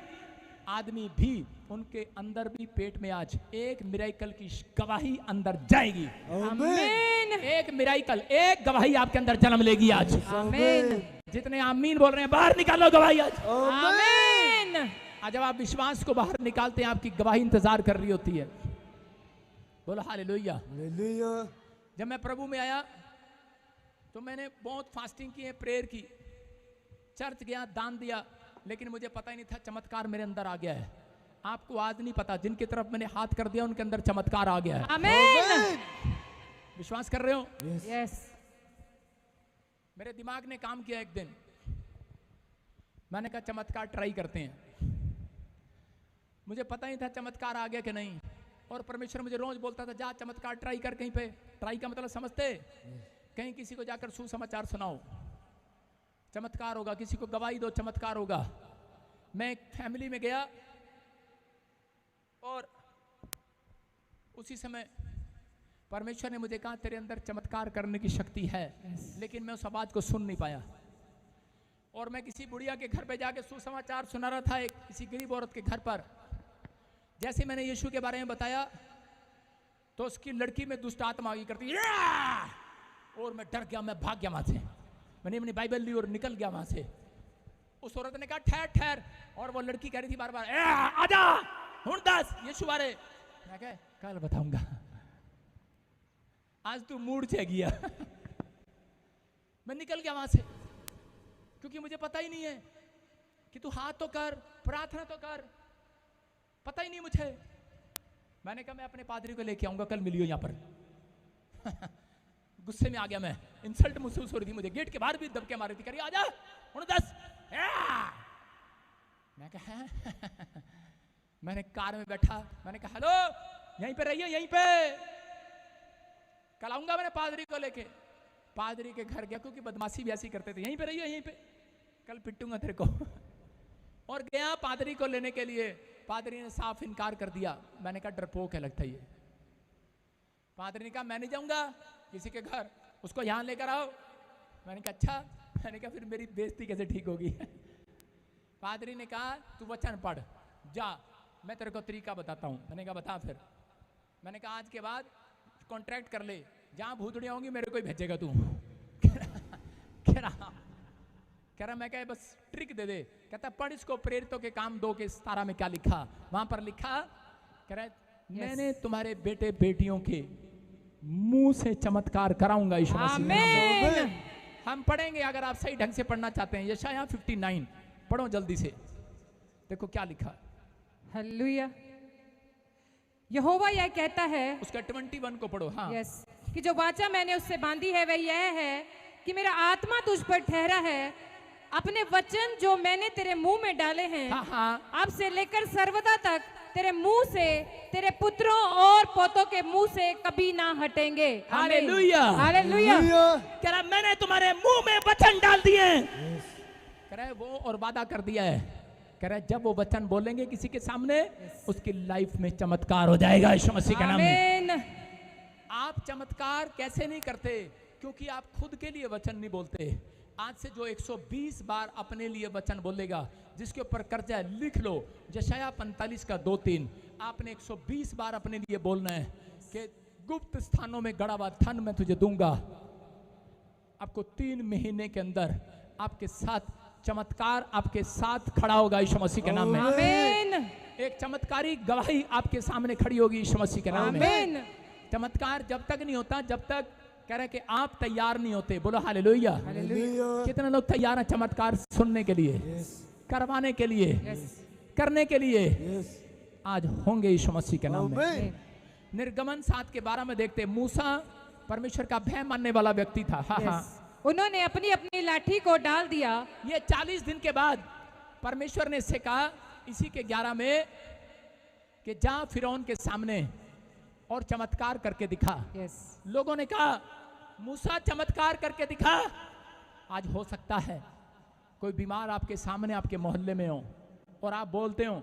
आदमी भी, उनके अंदर भी पेट में आज एक मिराइकल की गवाही अंदर जाएगी। आमीन। एक मिराइकल, एक गवाही आपके अंदर जन्म लेगी आज। आमीन। जितने आमीन बोल रहे हैं बाहर निकालो गवाही आज। आमीन। आज जब आप विश्वास को बाहर निकालते हैं आपकी गवाही इंतजार कर रही होती है। बोलो हालेलुया। हालेलुया। जब मैं प्रभु में आया तो मैंने बहुत फास्टिंग की है, प्रेयर की, चर्च गया, दान दिया, लेकिन मुझे पता ही नहीं था चमत्कार मेरे अंदर आ गया है। आपको आज नहीं पता, जिनकी तरफ मैंने हाथ कर दिया उनके अंदर चमत्कार आ गया है। आमीन। विश्वास कर रहे हो? यस। मेरे दिमाग ने काम किया। एक दिन मैंने कहा चमत्कार ट्राई करते हैं। मुझे पता ही था चमत्कार आ गया कि नहीं, और परमेश्वर मुझे रोज बोलता था जा चमत्कार ट्राई कर कहीं पे। ट्राई का मतलब समझते? कहीं किसी को जाकर सुसमाचार सुनाओ, चमत्कार होगा, किसी को गवाही दो, चमत्कार होगा। मैं एक फैमिली में गया और उसी समय परमेश्वर ने मुझे कहा तेरे अंदर चमत्कार करने की शक्ति है, लेकिन मैं उस आवाज को सुन नहीं पाया। और मैं किसी बुढ़िया के घर पे जाके सुसमाचार सुना रहा था, एक किसी गरीब औरत के घर पर। जैसे मैंने यीशु के बारे में बताया तो उसकी लड़की में दुष्ट आत्मा आगे करती और मैं डर गया, मैं भाग गया वहां से। मैंने अपनी बाइबल ली और निकल गया वहां से। उस औरत ने कहा ठहर ठहर, और वो लड़की कह रही थी बार बार आजा हुण दस यीशु बारे। मैं कहा कल बताऊंगा, आज तू मूड से गया। मैं निकल गया वहां से, क्योंकि मुझे पता ही नहीं है कि तू हाथ तो कर, प्रार्थना तो कर, पता ही नहीं मुझे। मैंने कहा मैं अपने पादरी को लेके आऊंगा, कल मिलियो यहां पर। गुस्से में आ गया मैं, इंसल्ट महसूस हो रही थी मुझे। गेट के बाहर भी दबके मार रही थी, कह आजा हुण दस। मैं कहा मैंने कार में बैठा, मैंने कहा हेलो यहीं पे रहिए, यहीं पे, कल आऊंगा। मैंने पादरी को लेके पादरी के घर गया, क्योंकि बदमाशी भी ऐसी करते थे, यहीं पे रहिए यहीं पे, कल पिटूंगा तेरे को। और गया पादरी को लेने के लिए, पादरी ने साफ इनकार कर दिया। मैंने कहा डरपोक है लगता है ये। पादरी ने कहा मैं नहीं जाऊंगा किसी के घर, उसको यहां लेकर आओ। मैंने कहा अच्छा। मैंने कहा फिर मेरी बेइज्जती कैसे ठीक होगी। पादरी ने कहा तू वचन पढ़ जा, मैं तेरे को तरीका बताता हूं। मैंने कहा बता फिर। मैंने कहा आज के बाद कॉन्ट्रैक्ट कर ले, जहां भूतड़ियां होंगी मेरे को ही भेजेगा तू। कह रहा मैं कहा बस ट्रिक दे दे। कहता पढ़ इसको, प्रेरितों के काम 2 के 17 में क्या लिखा। वहां पर लिखा, कह रहा मैंने तुम्हारे बेटे बेटियों के मुंह से चमत्कार कराऊंगा यीशु मसीह के नाम में। हम पढ़ेंगे, अगर आप सही ढंग से पढ़ना चाहते हैं। यशायाह 59 पढ़ो जल्दी से, देखो क्या लिखा। हालेलुया। यहोवा यह कहता है, उसका 21 को पढ़ो। हाँ यस, कि जो वाचा मैंने उससे बांधी है वह यह है कि मेरा आत्मा तुझ पर ठहरा है, अपने वचन जो मैंने तेरे मुंह में डाले हैं अब से लेकर सर्वदा तक तेरे मुंह से, तेरे पुत्रों और पोतों के मुंह से कभी ना हटेंगे। Hallelujah hallelujah. कह रहा मैंने तुम्हारे मुंह में वचन डाल दिए। कह रहा है वो और वादा कर दिया है। कह रहा है जब वो वचन बोलेंगे किसी के सामने, उसकी लाइफ में चमत्कार हो जाएगा यीशु मसीह के नाम में। आप चमत्कार कैसे नहीं करते? क्योंकि आप खुद के लिए वचन नहीं बोलते। आज से जो 120 बार अपने लिए वचन बोलेगा, जिसके ऊपर कर्जा है लिख लो, यशायाह 45 का 2-3। आपने 120 बार अपने लिए बोलना है कि गुप्त स्थानों में गड़ा हुआ धन मैं तुझे दूंगा। आपको 3 महीने के अंदर आपके साथ चमत्कार आपके साथ खड़ा होगा यीशु मसीह के नाम में। आमीन। एक चमत्कारी गवाही आपके सामने खड़ी होगी यीशु मसीह के नाम में। आमीन। चमत्कार जब तक नहीं होता जब तक कह रहे कि आप तैयार नहीं होते। बोलो हालेलुया। कितने लोग तैयार हैं चमत्कार सुनने के लिए, करवाने के लिए, करने के लिए? आज होंगे यीशु मसीह के नाम में। निर्गमन 7 के 12 में देखते, मूसा परमेश्वर का भय मानने वाला व्यक्ति था। हाँ, उन्होंने अपनी अपनी लाठी को डाल दिया। ये 40 दिन के बाद परमेश्वर ने इससे कहा, इसी के 11 में, कि जा फिरौन के सामने और चमत्कार करके दिखा। लोगों ने कहा मूसा चमत्कार करके दिखा। आज हो सकता है कोई बीमार आपके सामने आपके मोहल्ले में हो और आप बोलते हो,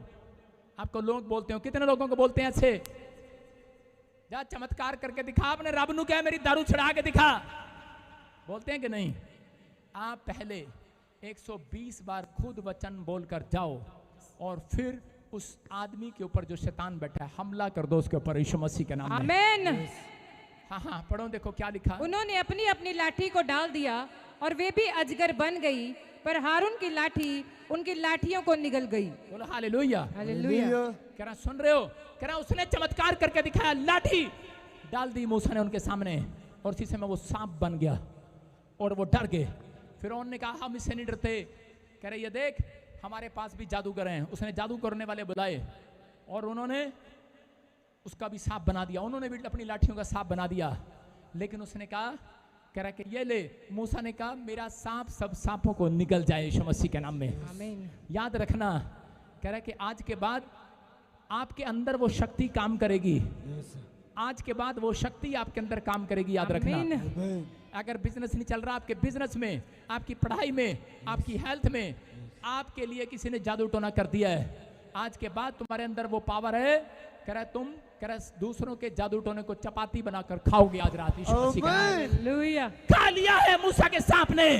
आपको लोग बोलते हो, कितने लोगों को बोलते हैं ऐसे, जा चमत्कार करके दिखा, आपने रब नु क्या मेरी दारू छुड़ा के दिखा, बोलते हैं कि नहीं? आप पहले 120 बार खुद वचन बोलकर जाओ और फिर उस आदमी के ऊपर जो शैतान बैठा है हमला कर दो उसके ऊपर यीशु मसीह के नाम में। आमीन। हाँ पढ़ो, देखो क्या लिखा। उन्होंने अपनी अपनी लाठी को डाल दिया और वे भी अजगर बन गई, पर हारून की लाठी उनकी लाठियों को निगल गई। बोलो हालेलुया। हालेलुया। कह रहा सुन रहे हो? कह रहा उसने चमत्कार करके दिखाया, लाठी डाल दी मूसा ने उनके सामने और इसी समय वो सांप बन गया और वो डर गए। फिर उन्होंने कहा हम इससे नहीं डरते। कह रहे ये देख हमारे पास भी जादूगर हैं। उसने जादू करने वाले बुलाए और उन्होंने उसका भी सांप बना दिया। उन्होंने भी अपनी लाठियों का सांप बना दिया। लेकिन उसने कहा, कह रहा कि ये ले, मूसा ने कहा मेरा सांप सब सांपों को निगल जाए यीशु मसीह के नाम में। आमीन। याद रखना, कह रहा कि आज के बाद आपके अंदर वो शक्ति काम करेगी। आज के बाद वो शक्ति आपके अंदर काम करेगी, याद रखना। अगर बिजनेस नहीं चल रहा, आपके बिजनेस में, आपकी पढ़ाई में, आपकी हेल्थ में आपके लिए किसी ने जादू टोना कर दिया है, आज के बाद तुम्हारे अंदर वो पावर है। कह रहा तुम, कह रहा दूसरों के जादू टोने को चपाती बनाकर खाओगे आज रात यीशु मसीह के नाम में। हालेलुया। खा लिया है मूसा के सांप ने,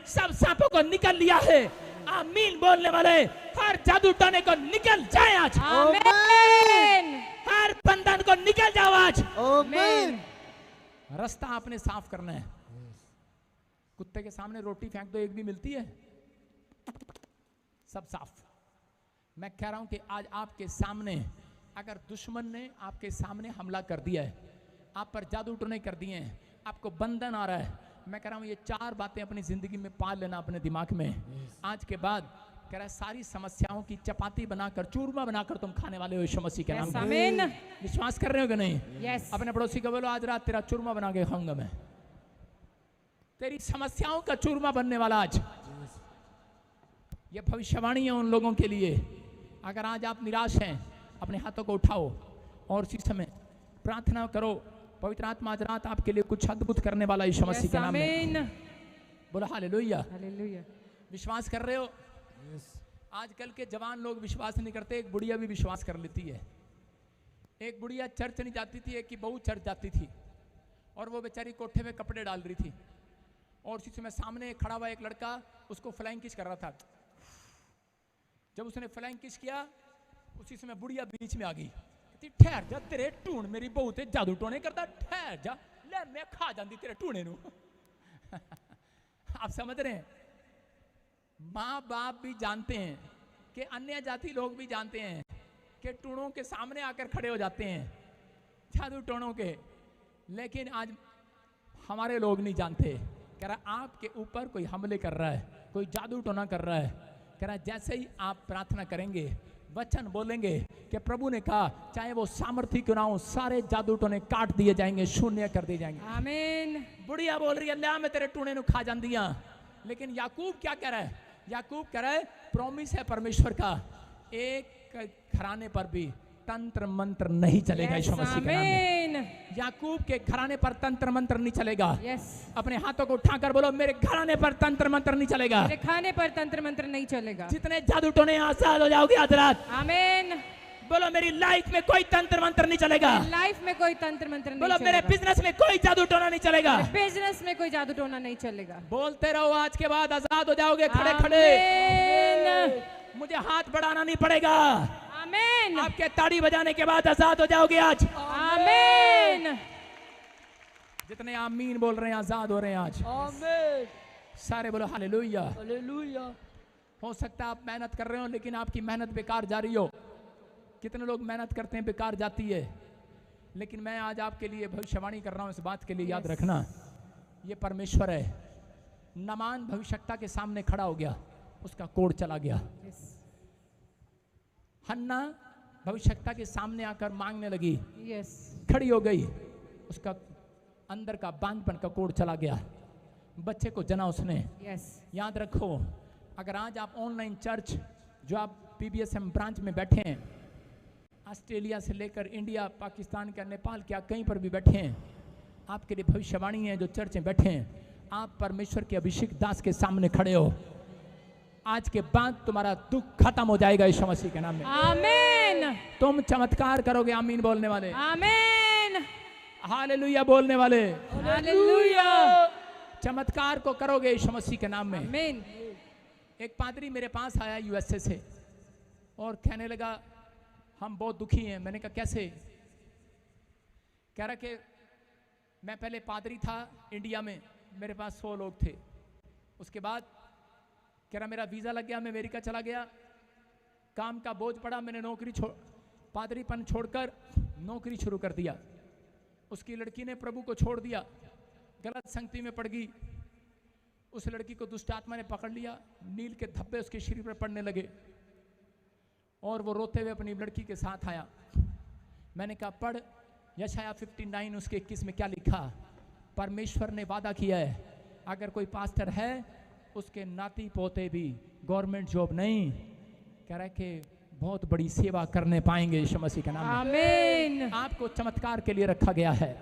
सब सांपों को निकल लिया है। आमीन बोलने वाले हर जादू टोने को निकल जाए आज। आमीन। हर बंधन को निकल जाओ आज। आमीन। रास्ता आपने साफ करना है। कुत्ते के सामने रोटी फेंक दो, एक भी मिलती है? सब साफ। मैं कह रहा हूं कि आज आपके सामने अगर दुश्मन ने आपके सामने हमला कर दिया है, आप पर जादू टोने कर दिए हैं, आपको बंधन आ रहा है, मैं कह रहा हूं ये 4 बातें अपनी जिंदगी में पाल लेना अपने दिमाग में। आज के बाद कह रहा है सारी समस्याओं की चपाती बनाकर, चूरमा बनाकर तुम खाने वाले हो यीशु मसीह के नाम यस, में। आमीन। विश्वास कर रहे हो कि नहीं? यस। अपने पड़ोसी को बोलो आज रात तेरा चूरमा बना के खाऊंगा मैं। तेरी समस्याओं का चूरमा बनने वाला आज। ये भविष्यवाणी है उन लोगों के लिए। अगर आज आप निराश हैं, अपने हाथों को उठाओ और उसी समय प्रार्थना करो, पवित्र आत्मा आज रात आपके लिए कुछ अद्भुत करने वाला यीशु मसीह यस, के नाम में। आमीन। बोलो हालेलुया। हालेलुया। विश्वास कर रहे हो? आजकल के जवान लोग विश्वास नहीं करते, एक बुढ़िया भी विश्वास कर लेती है। एक बुढ़िया चर्च नहीं जाती थी, एक की बहू चर्च जाती थी और वो बेचारी कोठे में कपड़े डाल रही थी और उसी समय सामने खड़ा हुआ एक लड़का उसको फ्लाइंग किस कर रहा था। जब उसने फ्लाइंग किस किया, उसी समय बुढ़िया बीच में आ गई। कहती ठहर जा, तेरे टूण मेरी बहू ते जादू टोने करता, ठहर जा, ले मैं खा जाती तेरे टूणे नू। आप समझ रहे हैं? माँ बाप भी जानते हैं कि अन्य जाति लोग भी जानते हैं कि टूणों के सामने आकर खड़े हो जाते हैं, जादू टोणों के, लेकिन आज हमारे लोग नहीं जानते। कह रहा आपके ऊपर कोई हमले कर रहा है, कोई जादू टोना कर रहा है। कह रहा जैसे ही आप प्रार्थना करेंगे, वचन बोलेंगे कि प्रभु ने कहा चाहे वो सामर्थ्य क्यों ना हो, सारे जादू टोने काट दिए जाएंगे, शून्य कर दिए जाएंगे। आमीन। बुढ़िया बोल रही है ले मैं तेरे टूने नु खा जांदियां, लेकिन याकूब क्या कह रहा है? याकूब कह रहा है प्रॉमिस है परमेश्वर का, एक घराने पर भी तंत्र मंत्र नहीं चलेगा यीशु मसीह के नाम में। याकूब के घराने पर तंत्र मंत्र नहीं चलेगा। यस। अपने हाथों को उठाकर बोलो मेरे घराने पर तंत्र मंत्र नहीं चलेगा। मेरे खाने पर तंत्र मंत्र नहीं चलेगा। जितने जादू टोने आजाद हो जाओगे आज रात। आमीन। बोलो मेरी लाइफ में कोई तंत्र मंत्र नहीं चलेगा। लाइफ में कोई तंत्र मंत्र नहीं बोलो चलेगा। मेरे बिजनेस में कोई जादू टोना नहीं चलेगा। बिजनेस में कोई जादू टोना नहीं चलेगा। बोलते रहो, आज के बाद आजाद हो जाओगे खड़े खड़े। आमीन। मुझे हाथ बढ़ाना नहीं पड़ेगा। आमीन। आपके ताड़ी बजाने के बाद आजाद हो जाओगे आज। आमीन। जितने आमीन बोल रहे हैं आजाद हो रहे हैं आज। आमीन। सारे बोलो हालेलुया। हालेलुया। हो सकता है आप मेहनत कर रहे हो लेकिन आपकी मेहनत बेकार जा रही हो। कितने लोग मेहनत करते हैं बेकार जाती है। लेकिन मैं आज आपके लिए भविष्यवाणी कर रहा हूं, इस बात के लिए याद रखना, ये परमेश्वर है। नमान भविष्यता के सामने खड़ा हो गया, उसका कोढ़ चला गया। हन्ना भविष्यता के सामने आकर मांगने लगी, यस। खड़ी हो गई, उसका अंदर का बांझपन का कोढ़ चला गया, बच्चे को जना उसने। यस। याद रखो, अगर आज आप ऑनलाइन चर्च जो आप पीबीएसएम ब्रांच में बैठे हैं, ऑस्ट्रेलिया से लेकर इंडिया, पाकिस्तान के, नेपाल के, कहीं पर भी बैठे हैं, आपके लिए भविष्यवाणी है। जो चर्च में बैठे हैं, आप परमेश्वर के अभिषेक दास के सामने खड़े हो। आज के बाद तुम्हारा दुख खत्म हो जाएगा यीशु मसीह के नाम में। आमीन। तुम चमत्कार करोगे। आमीन बोलने वाले, आमीन। हालेलुया बोलने वाले, हालेलुया। चमत्कार को करोगे यीशु मसीह के नाम में। आमीन। एक पादरी मेरे पास आया यूएसए से और कहने लगा हम बहुत दुखी हैं। मैंने कहा कैसे? कह रहा कि मैं पहले पादरी था इंडिया में, मेरे पास 100 लोग थे। उसके बाद कह रहा मेरा वीज़ा लग गया, मैं अमेरिका चला गया, काम का बोझ पड़ा, मैंने नौकरी पादरीपन छोड़कर नौकरी शुरू कर दिया। उसकी लड़की ने प्रभु को छोड़ दिया, गलत संगति में पड़ गई। उस लड़की को दुष्ट आत्मा ने पकड़ लिया, नील के धब्बे उसके शरीर पर पड़ने लगे और वो रोते हुए अपनी लड़की के साथ आया। मैंने कहा पढ़ यशाया 59 उसके 21 में क्या लिखा। परमेश्वर ने वादा किया है अगर कोई पास्टर है उसके नाती पोते भी गवर्नमेंट जॉब नहीं, कह रहा है कि बहुत बड़ी सेवा करने पाएंगे यीशु मसीह के नाम में। आमीन। आपको चमत्कार के लिए रखा गया है।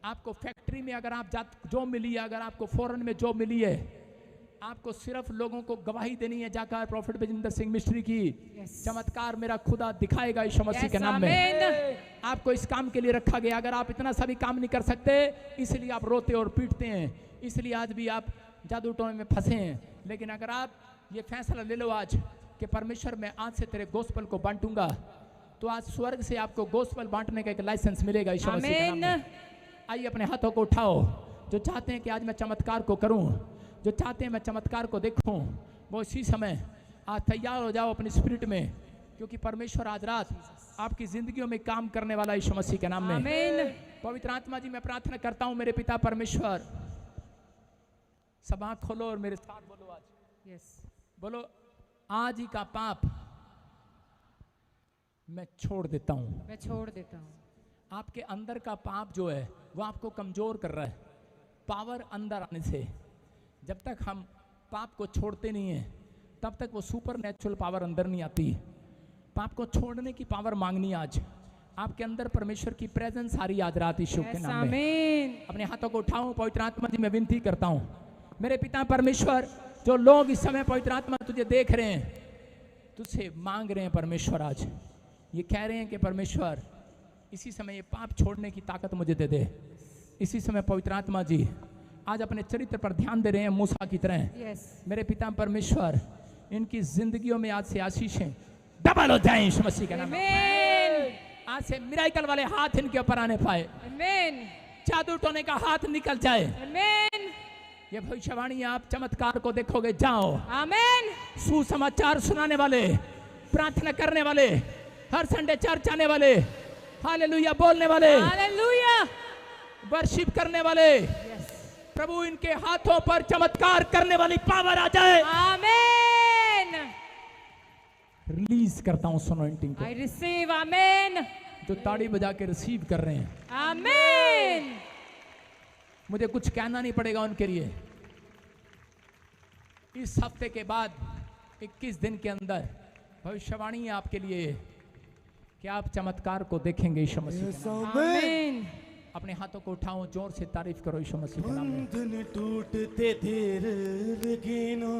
आपको फैक्ट्री में अगर आप जॉब मिली है, अगर आपको फॉरेन में जॉब मिली है, आपको सिर्फ लोगों को गवाही देनी है जाकर प्रॉफिट बजिंदर सिंह मिस्ट्री की। चमत्कार मेरा खुदा दिखाएगा यीशु मसीह के नाम में। आपको इस काम के लिए रखा गया। अगर आप इतना सा भी काम नहीं कर सकते, इसलिए आप रोते और पीटते हैं, इसलिए आज भी आप जादू टोने में फंसे हैं। लेकिन अगर आप ये फैसला ले लो आज कि परमेश्वर मैं आज से तेरे गोस्पल को बांटूंगा, तो आज स्वर्ग से आपको गोस्पल बांटने का एक लाइसेंस मिलेगा यीशु मसीह के नाम में। आइए अपने हाथों को उठाओ। जो चाहते हैं कि आज मैं चमत्कार को करूं, जो चाहते हैं मैं चमत्कार को देखूं, वो इसी समय आज तैयार हो जाओ अपनी स्पिरिट में, क्योंकि परमेश्वर आज रात आपकी जिंदगियों में काम करने वाला यीशु मसीह के नाम में। आमीन। पवित्र आत्मा जी मैं प्रार्थना करता हूं मेरे पिता परमेश्वर, सब आँख खोलो और मेरे साथ बोलो आज। यस। बोलो, आज ही का पाप मैं छोड़ देता हूं। मैं छोड़ देता हूँ। आपके अंदर का पाप जो है वो आपको कमजोर कर रहा है। पावर अंदर आने से, जब तक हम पाप को छोड़ते नहीं हैं तब तक वो सुपर नेचुरल पावर अंदर नहीं आती। पाप को छोड़ने की पावर मांगनी आज। आपके अंदर परमेश्वर की प्रेजेंस आ रही आज रात यीशु के यस, नाम में। आमीन। अपने हाथों को उठाऊं। पवित्र आत्मा जी मैं विनती करता हूं मेरे पिता परमेश्वर, जो लोग इस समय पवित्र आत्मा तुझे देख रहे हैं, तुझसे मांग रहे हैं परमेश्वर, आज ये कह रहे हैं कि परमेश्वर इसी समय ये पाप छोड़ने की ताकत मुझे दे दे। इसी समय पवित्र आत्मा जी आज अपने चरित्र पर ध्यान दे रहे हैं मूसा की तरह। यस। मेरे पिता परमेश्वर, इनकी जिंदगियों में आज से आशीषें डबल हो जाएं यीशु मसीह के नाम में। आमीन। आज से मिराकल वाले हाथ इनके ऊपर आने पाए, आमीन। जादू टोने का हाथ निकल जाए। आमीन। ये भविष्यवाणी आप चमत्कार को देखोगे। जाओ, आमीन। सुसमाचार सुनाने वाले, प्रार्थना करने वाले, हर संडे चर्च आने वाले, हालेलुया बोलने वाले, हालेलुया। वर्शिप करने वाले, यस। प्रभु इनके हाथों पर चमत्कार करने वाली पावर आ जाए। आमीन। रिलीज करता हूं अनॉइंटिंग को। I receive. आमीन। जो ताड़ी बजा के रिसीव कर रहे हैं, आमीन। मुझे कुछ कहना नहीं पड़ेगा उनके लिए। इस हफ्ते के बाद 21 दिन के अंदर भविष्यवाणी है आपके लिए कि आप चमत्कार को देखेंगे यीशु मसीह के नाम में। आमीन। अपने हाथों को उठाओ, जोर से तारीफ करो यीशु मसीह के नाम में। बंधन टूटते देर लगे ना।